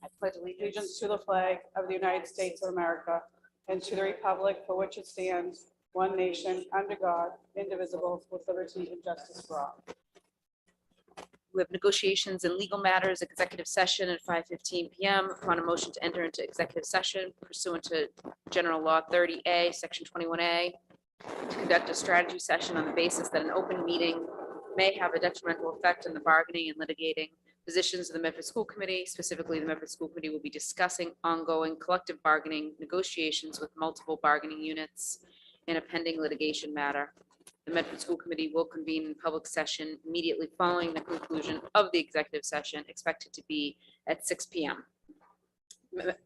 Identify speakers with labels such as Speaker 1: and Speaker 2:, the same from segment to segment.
Speaker 1: I pledge allegiance to the flag of the United States of America and to the republic for which it stands, one nation, under God, indivisible, with liberty and justice for all.
Speaker 2: We have negotiations and legal matters, executive session at 5:15 PM. Upon a motion to enter into executive session pursuant to General Law 30A, Section 21A, to conduct a strategy session on the basis that an open meeting may have a detrimental effect on the bargaining and litigating positions of the Medford School Committee. Specifically, the Medford School Committee will be discussing ongoing collective bargaining negotiations with multiple bargaining units in a pending litigation matter. The Medford School Committee will convene in public session immediately following the conclusion of the executive session, expected to be at 6 PM.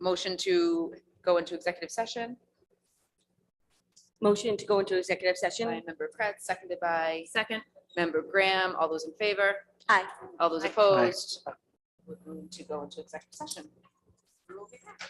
Speaker 2: Motion to go into executive session
Speaker 3: Motion to go into executive
Speaker 2: by
Speaker 3: session.
Speaker 2: Member Kretz, seconded by
Speaker 3: Second.
Speaker 2: Member Graham. All those in favor?
Speaker 3: Aye.
Speaker 2: All those opposed? We're going to go into executive session. We'll be back.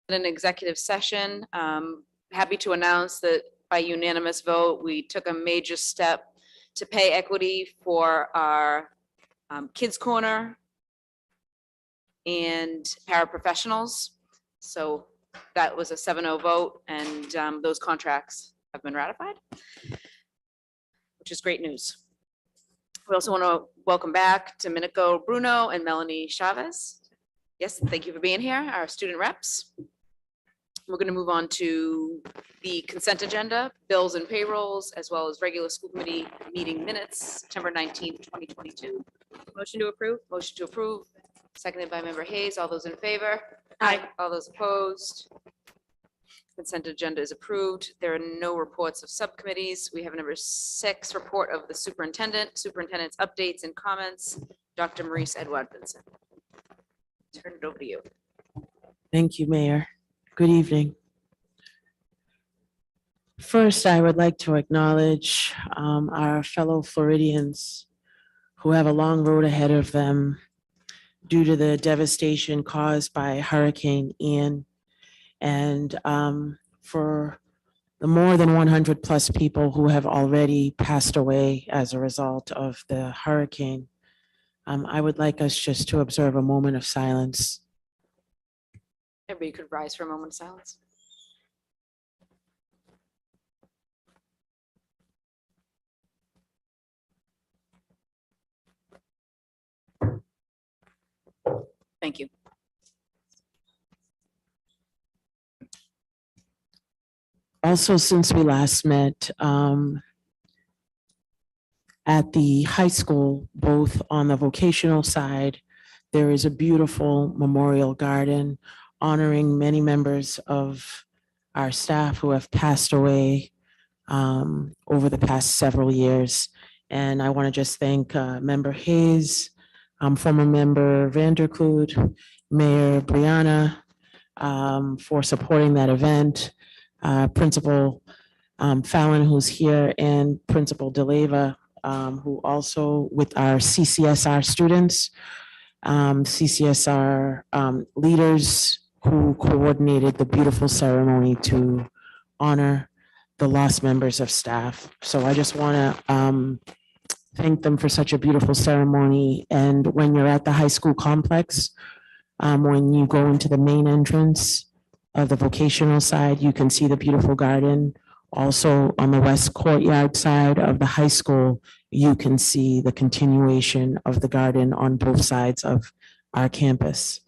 Speaker 2: In an executive session, happy to announce that by unanimous vote, we took a major step to pay equity for our Kids Corner and paraprofessionals. So that was a 7-0 vote, and those contracts have been ratified, which is great news. We also want to welcome back Domenico Bruno and Melanie Chavez. Yes, thank you for being here, our student reps. We're going to move on to the consent agenda, bills and payrolls, as well as regular school committee meeting minutes, September 19th, 2022.
Speaker 3: Motion to approve?
Speaker 2: Motion to approve, seconded by member Hayes. All those in favor?
Speaker 3: Aye.
Speaker 2: All those opposed? Consent agenda is approved. There are no reports of subcommittees. We have number 6, report of the superintendent, superintendent's updates and comments. Dr. Maurice Edwardson. Turn it over to you.
Speaker 4: Thank you, Mayor. Good evening. First, I would like to acknowledge our fellow Floridians who have a long road ahead of them due to the devastation caused by Hurricane Ian, and for the more than 100 plus people who have already passed away as a result of the hurricane. I would like us just to observe a moment of silence.
Speaker 2: Everybody could rise for a moment of silence. Thank you.
Speaker 4: Also, since we last met at the high school, both on the vocational side, there is a beautiful memorial garden honoring many members of our staff who have passed away over the past several years. And I want to just thank Member Hayes, former Member Vanderkloot, Mayor Brianna for supporting that event, Principal Fallon, who's here, and Principal DeLeva, who also with our CCSR students, CCSR leaders who coordinated the beautiful ceremony to honor the lost members of staff. So I just want to thank them for such a beautiful ceremony. And when you're at the high school complex, when you go into the main entrance of the vocational side, you can see the beautiful garden. Also on the west courtyard side of the high school, you can see the continuation of the garden on both sides of our campus.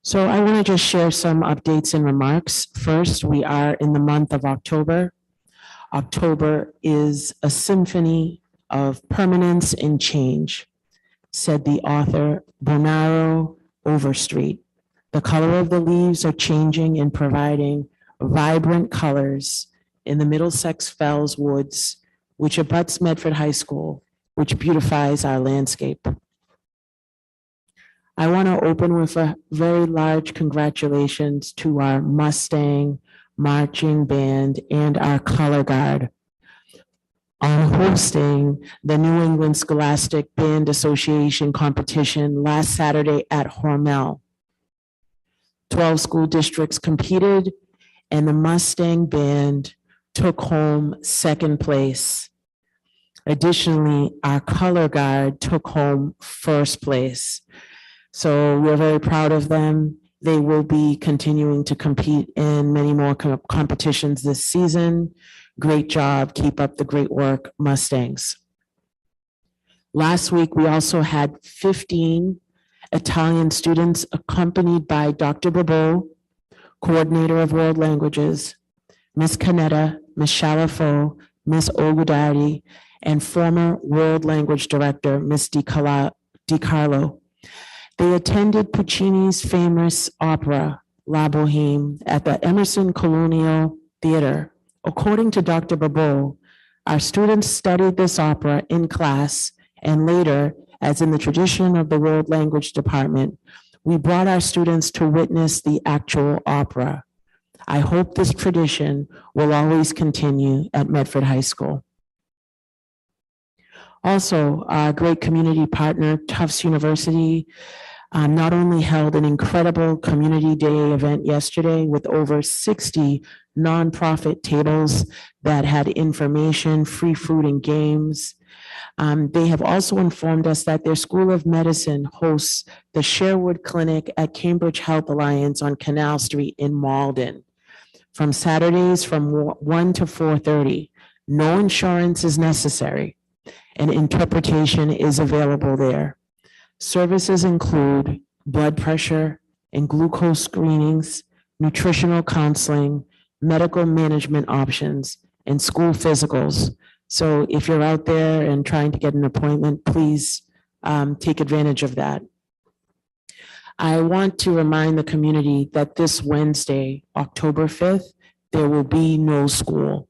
Speaker 4: So I want to just share some updates and remarks. First, we are in the month of October. October is a symphony of permanence and change, said the author Bonaro Overstreet. The color of the leaves are changing and providing vibrant colors in the Middlesex Fells Woods, which abuts Medford High School, which beautifies our landscape. I want to open with a very large congratulations to our Mustang marching band and our color guard on hosting the New England Scholastic Band Association competition last Saturday at Hormel. 12 school districts competed, and the Mustang band took home second place. Additionally, our color guard took home first place. So we're very proud of them. They will be continuing to compete in many more competitions this season. Great job. Keep up the great work, Mustangs. Last week, we also had 15 Italian students accompanied by Dr. Babot, coordinator of world languages, Ms. Canetta, Ms. Shalafo, Ms. Ogudardi, and former world language director, Ms. DiCarlo. They attended Puccini's famous opera, La Boheme, at the Emerson Colonial Theater. According to Dr. Babot, our students studied this opera in class, and later, as in the tradition of the World Language Department, we brought our students to witness the actual opera. I hope this tradition will always continue at Medford High School. Also, our great community partner, Tufts University, not only held an incredible Community Day event yesterday with over 60 nonprofit tables that had information, free food and games. They have also informed us that their School of Medicine hosts the Sherwood Clinic at Cambridge Health Alliance on Canal Street in Malden from Saturdays from 1 to 4:30. No insurance is necessary, and interpretation is available there. Services include blood pressure and glucose screenings, nutritional counseling, medical management options, and school physicals. So if you're out there and trying to get an appointment, please take advantage of that. I want to remind the community that this Wednesday, October 5th, there will be no school.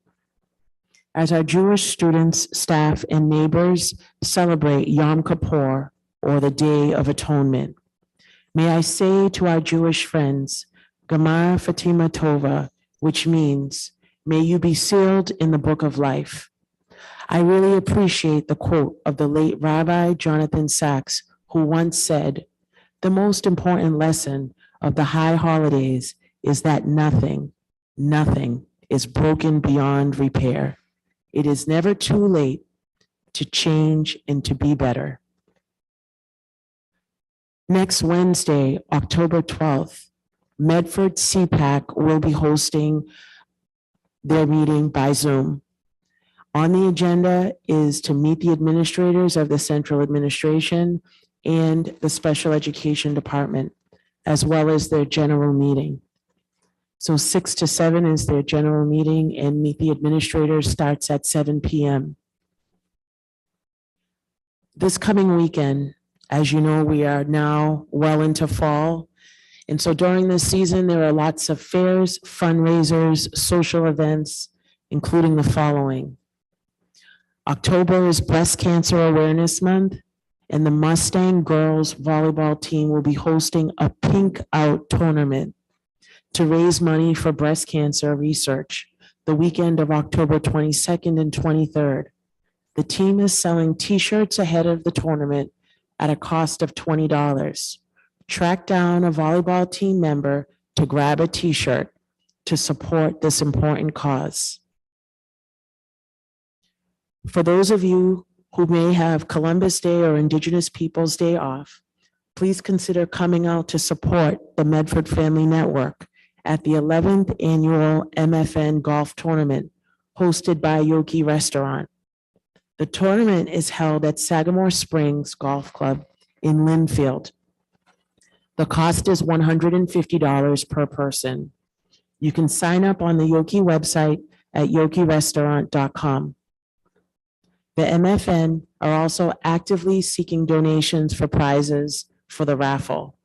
Speaker 4: As our Jewish students, staff, and neighbors celebrate Yom Kippur, or the Day of Atonement, may I say to our Jewish friends, Gamar Fatima Tova, which means, may you be sealed in the book of life. I really appreciate the quote of the late Rabbi Jonathan Sachs, who once said, the most important lesson of the high holidays is that nothing is broken beyond repair. It is never too late to change and to be better. Next Wednesday, October 12th, Medford CPAC will be hosting their meeting by Zoom. On the agenda is to meet the administrators of the central administration and the special education department, as well as their general meeting. So 6 to 7 is their general meeting, and meet the administrators starts at 7 p.m. This coming weekend, as you know, we are now well into fall. And so during this season, there are lots of fairs, fundraisers, social events, including the following. October is Breast Cancer Awareness Month, and the Mustang girls volleyball team will be hosting a Pink Out tournament to raise money for breast cancer research the weekend of October 22nd and 23rd. The team is selling t-shirts ahead of the tournament at a cost of $20. Track down a volleyball team member to grab a t-shirt to support this important cause. For those of you who may have Columbus Day or Indigenous Peoples Day off, please consider coming out to support the Medford Family Network at the 11th Annual MFN Golf Tournament hosted by Yoki Restaurant. The tournament is held at Sagamore Springs Golf Club in Linfield. The cost is $150 per person. You can sign up on the Yoki website at yokirestaurant.com. The MFN are also actively seeking donations for prizes for the raffle.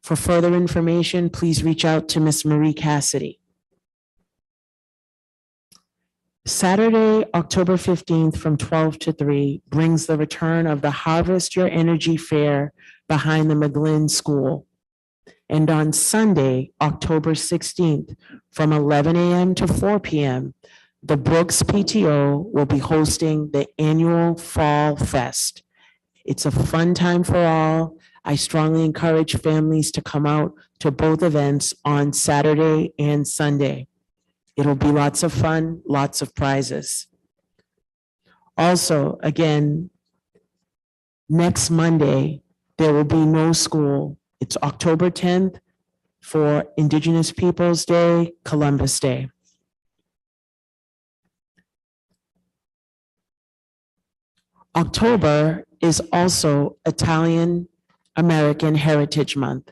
Speaker 4: For further information, please reach out to Miss Marie Cassidy. Saturday, October 15th from 12 to 3 brings the return of the Harvest Your Energy Fair behind the McGlynn School. And on Sunday, October 16th from 11 a.m. to 4 p.m., the Brooks PTO will be hosting the annual Fall Fest. It's a fun time for all. I strongly encourage families to come out to both events on Saturday and Sunday. It'll be lots of fun, lots of prizes. Also, again, next Monday, there will be no school. It's October 10th for Indigenous Peoples Day, Columbus Day. October is also Italian American Heritage Month.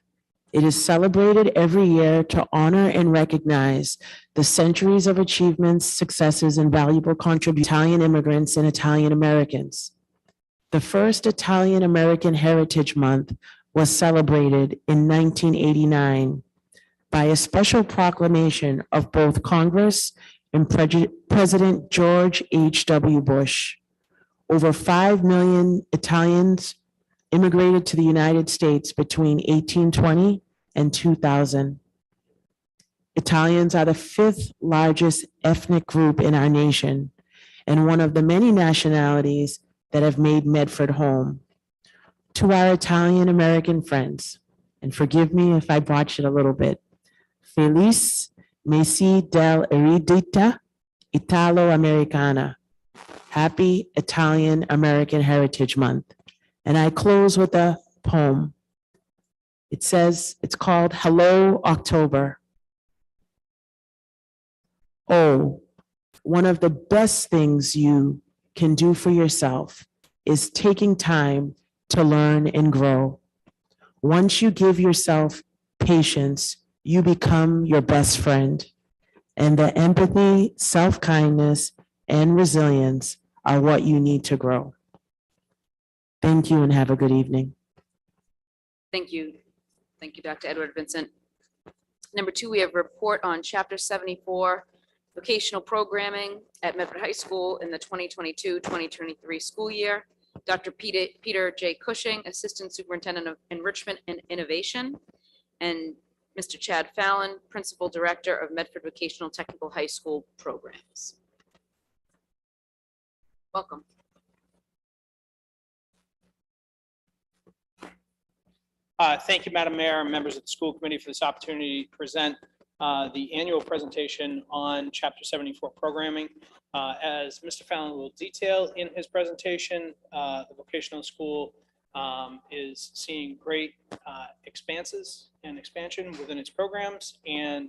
Speaker 4: It is celebrated every year to honor and recognize the centuries of achievements, successes, and valuable contributions of Italian immigrants and Italian Americans. The first Italian American Heritage Month was celebrated in 1989 by a special proclamation of both Congress and President George H.W. Bush. Over 5 million Italians immigrated to the United States between 1820 and 2000. Italians are the 5th largest ethnic group in our nation and one of the many nationalities that have made Medford home. To our Italian-American friends, and forgive me if I botch it a little bit, Feliz Mesi dell'Eredità Italo-Americana. Happy Italian-American Heritage Month. And I close with a poem. It says, it's called Hello, October. Oh, one of the best things you can do for yourself is taking time to learn and grow. Once you give yourself patience, you become your best friend. And the empathy, self-kindness, and resilience are what you need to grow. Thank you and have a good evening.
Speaker 2: Thank you. Thank you, Dr. Edward Vincent. Number 2, we have a report on Chapter 74, vocational programming at Medford High School in the 2022-2023 school year. Dr. Peter J. Cushing, Assistant Superintendent of Enrichment and Innovation, and Mr. Chad Fallon, Principal Director of Medford Vocational Technical High School Programs. Welcome.
Speaker 3: Thank you, Madam Mayor and members of the school committee for this opportunity to present the annual presentation on Chapter 74 programming. As Mr. Fallon will detail in his presentation, the vocational school is seeing great expanses and expansion within its programs and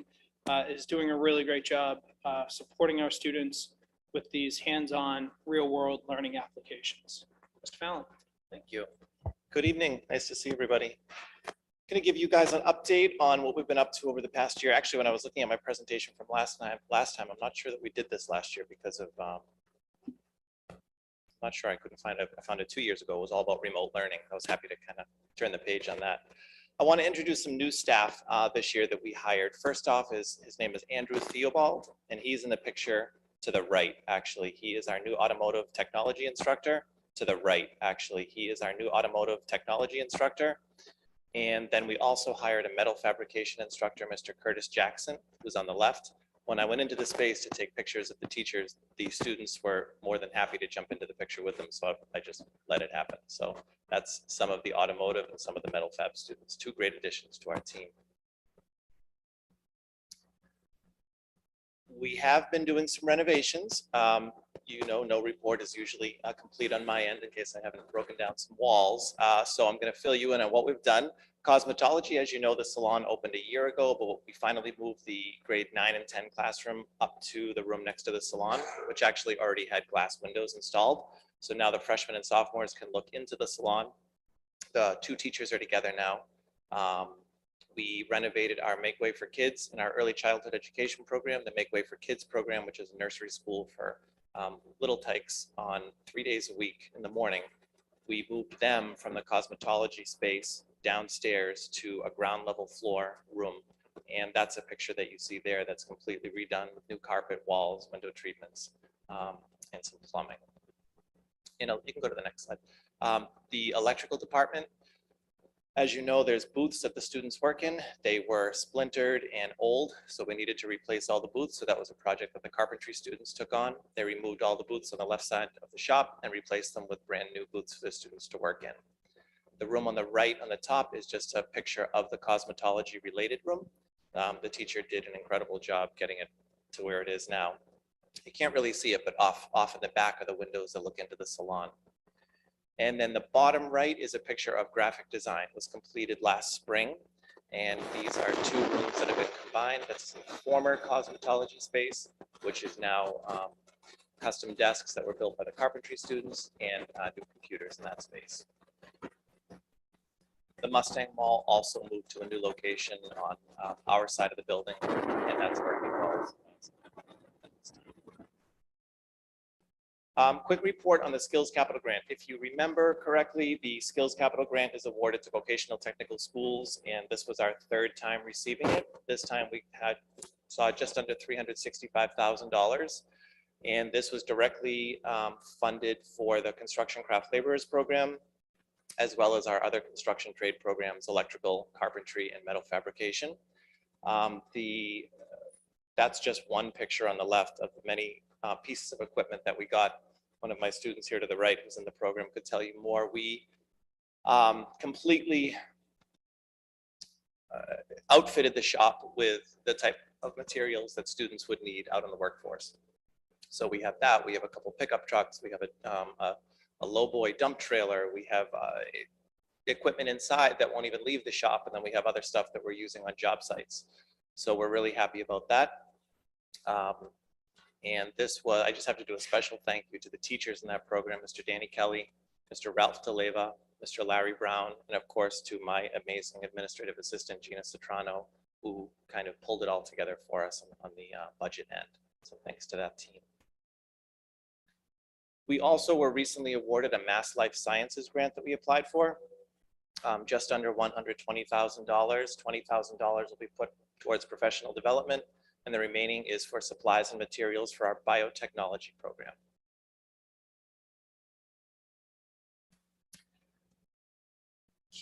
Speaker 3: is doing a really great job supporting our students with these hands-on real-world learning applications. Mr. Fallon.
Speaker 5: Thank you. Good evening. Nice to see everybody. I'm going to give you guys an update on what we've been up to over the past year. Actually, when I was looking at my presentation from last time, I'm not sure that we did this last year because of, I'm not sure, I couldn't find it. I found it 2 years ago. It was all about remote learning. I was happy to kind of turn the page on that. I want to introduce some new staff this year that we hired. First off, his name is Andrew Theobald, and he's in the picture to the right, actually. He is our new automotive technology instructor. To the right, actually, he is our new automotive technology instructor. And then we also hired a metal fabrication instructor, Mr. Curtis Jackson, who's on the left. When I went into the space to take pictures of the teachers, the students were more than happy to jump into the picture with them, so I just let it happen. So that's some of the automotive and some of the metal fab students, 2 great additions to our team. We have been doing some renovations. You know, no report is usually complete on my end in case I haven't broken down some walls. So I'm going to fill you in on what we've done. Cosmetology, as you know, the salon opened a year ago, but we finally moved the grade 9 and 10 classroom up to the room next to the salon, which actually already had glass windows installed. So now the freshmen and sophomores can look into the salon. The 2 teachers are together now. We renovated our Make Way for Kids in our early childhood education program, the Make Way for Kids program, which is a nursery school for little tykes on 3 days a week in the morning. We moved them from the cosmetology space downstairs to a ground level floor room. And that's a picture that you see there that's completely redone with new carpet, walls, window treatments, and some plumbing. You know, you can go to the next slide. The electrical department, as you know, there's booths that the students work in. They were splintered and old, so we needed to replace all the booths. So that was a project that the carpentry students took on. They removed all the booths on the left side of the shop and replaced them with brand new booths for the students to work in. The room on the right on the top is just a picture of the cosmetology related room. The teacher did an incredible job getting it to where it is now. You can't really see it, but off in the back are the windows that look into the salon. And then the bottom right is a picture of graphic design. It was completed last spring. And these are 2 rooms that have been combined. That's the former cosmetology space, which is now custom desks that were built by the carpentry students and new computers in that space. The Mustang Mall also moved to a new location on our side of the building, and that's working well. Quick report on the Skills Capital Grant. If you remember correctly, the Skills Capital Grant is awarded to vocational technical schools, and this was our 3rd time receiving it. This time we saw just under $365,000, and this was directly funded for the Construction Craft Laborers Program, as well as our other construction trade programs, electrical, carpentry, and metal fabrication. That's just one picture on the left of the many pieces of equipment that we got. One of my students here to the right who's in the program could tell you more. We completely outfitted the shop with the type of materials that students would need out in the workforce. So we have that. We have a couple pickup trucks. We have a lowboy dump trailer. We have equipment inside that won't even leave the shop. And then we have other stuff that we're using on job sites. So we're really happy about that. And this was, I just have to do a special thank you to the teachers in that program, Mr. Danny Kelly, Mr. Ralph DeLeva, Mr. Larry Brown, and of course to my amazing administrative assistant, Gina Citrano, who kind of pulled it all together for us on the budget end. So thanks to that team. We also were recently awarded a Mass Life Sciences grant that we applied for. Just under $120,000. $20,000 will be put towards professional development, and the remaining is for supplies and materials for our biotechnology program.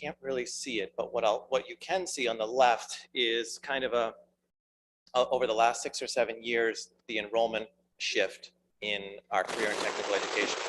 Speaker 5: Can't really see it, but what you can see on the left is kind of over the last 6 or 7 years, the enrollment shift in our career and technical education